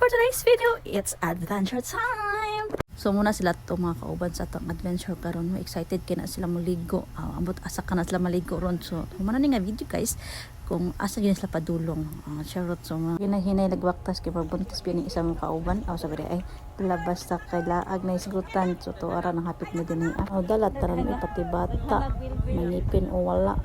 for today's video, it's adventure time! So muna sila to mga kauban sa itong adventure karon. Excited kaya na sila maligo. Ambot asa ka na sila maligo ron. So humana ni nga video guys kung asa gina sila padulong. Charot. So hinahinay nagbaktas kay magbuntis pa ni isang kauban. Sabi ay labas sa kailaag na isgutan. So to ara nang hapit na din niya. Dalat taran ipati bata. Manipin o wala.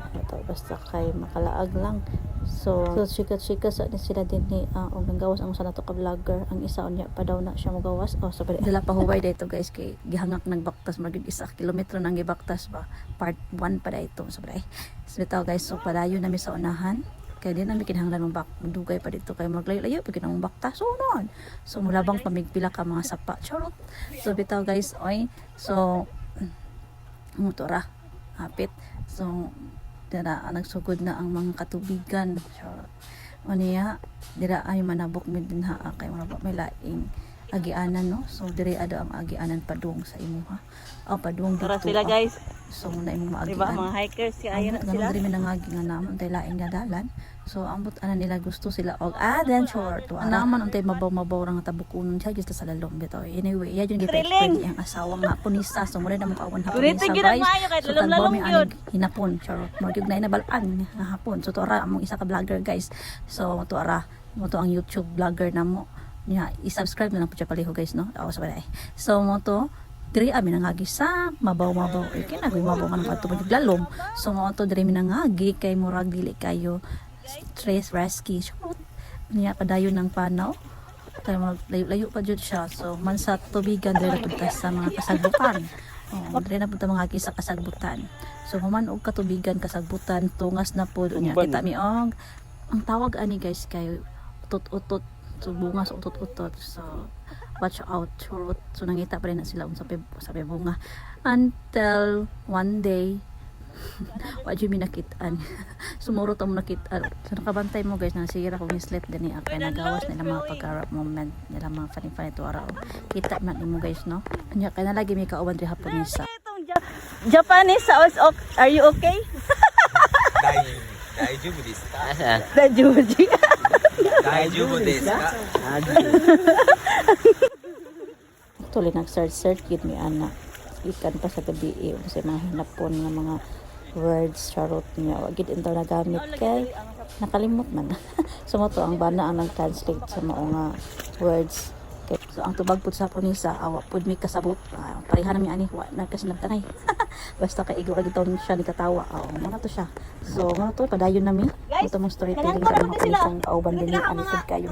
Basta kay makalaag lang. So sikat-sikat sa sila din ni og gawas ang usa nato ka vlogger. Ang isa unya pa daw na siya mogawas. So dala pa huway dito guys kay gihangak nagbaktas magig 1 kilometro nang gibaktas ba. Part 1 pa dito. So bitaw guys, so padayon nami sa unahan. Kaya din namin kinahanglan mong dugay pa dito kay maglayo-layo pag kinang baktas. So noon. So mulabang pamigpila ka mga sapa. Charot. So bitaw guys, oy. So motora hapit. So dira nagsugod na ang mga katubigan. Charot. O niya, dira ay manabok mi din ha kay manabok may laing agianan no. So dire ada ang agianan padung sa imo ha. Padung dito. Para sila guys. So muna imong maagian. Diba mga hikers si ayan na sila. Dire mi nangagi nga namon tay laing nga dalan. So ambot ana nila gusto sila og adventure to. Naman untay mabaw-mabaw ra nga tabukunon siya gisto sa lalom bitaw. Anyway, iya jud gipexpect ang asawa nga punisa. So muna na mo kawan hapon Ulitin gyud ang maayo kay lalom-lalom gyud. Hinapon charot. Mo gyud na nabalaan nga hapon. So to ara among isa ka vlogger guys. So to ara mo to ang YouTube vlogger namo. Nya i-subscribe na lang po siya paliho guys no. Sabay. So mo to diri ami nangagi sa mabaw-mabaw. Kay nagoy mabaw man padto maglalom. So mo to diri mi nangagi kay murag dili kayo stress rescue. Niya padayon ng panaw. Kay layo pa jud siya. So man sa tubigan diri napunta sa mga kasagbutan. Diri na punta mga sa kasagbutan. So human og katubigan kasagbutan tungas na pud unya kita mi og ang tawag ani guys kay utot-utot. So bunga sa utot-utot. So watch out. So nangita pa rin na sila sa bunga until one day wadyo mi nakitaan. Sumuro ta mo nakitaan. So nakabantay mo guys na sira kung slip din ni akay nagawas nila mga pag-arap moment nila mga funny to araw. Kita man nimo guys no. Anya kay na lagi mi kauban diri hapon isa. Japanese sauce, are you okay? Daijoubu desu ka? Daijoubu. Daijoubu desu ka? Tuloy nag-search yun mi anak. Ikan pa sa gabi kasi mga hinapon ng mga words charot niya. Wagid ito nagamit kay nakalimot man. So mo to ang bana ang nag-translate sa mga nga words. Okay. So ang tubag pud sa punisa awa pud mi kasabot. Pareha na mi ani wa na kasi nagtanay. Basta kay igo gitaw siya ni katawa. Mga to siya. So mga to padayon nami. Ito mong storytelling sa mga punisang kauban din ani kayo.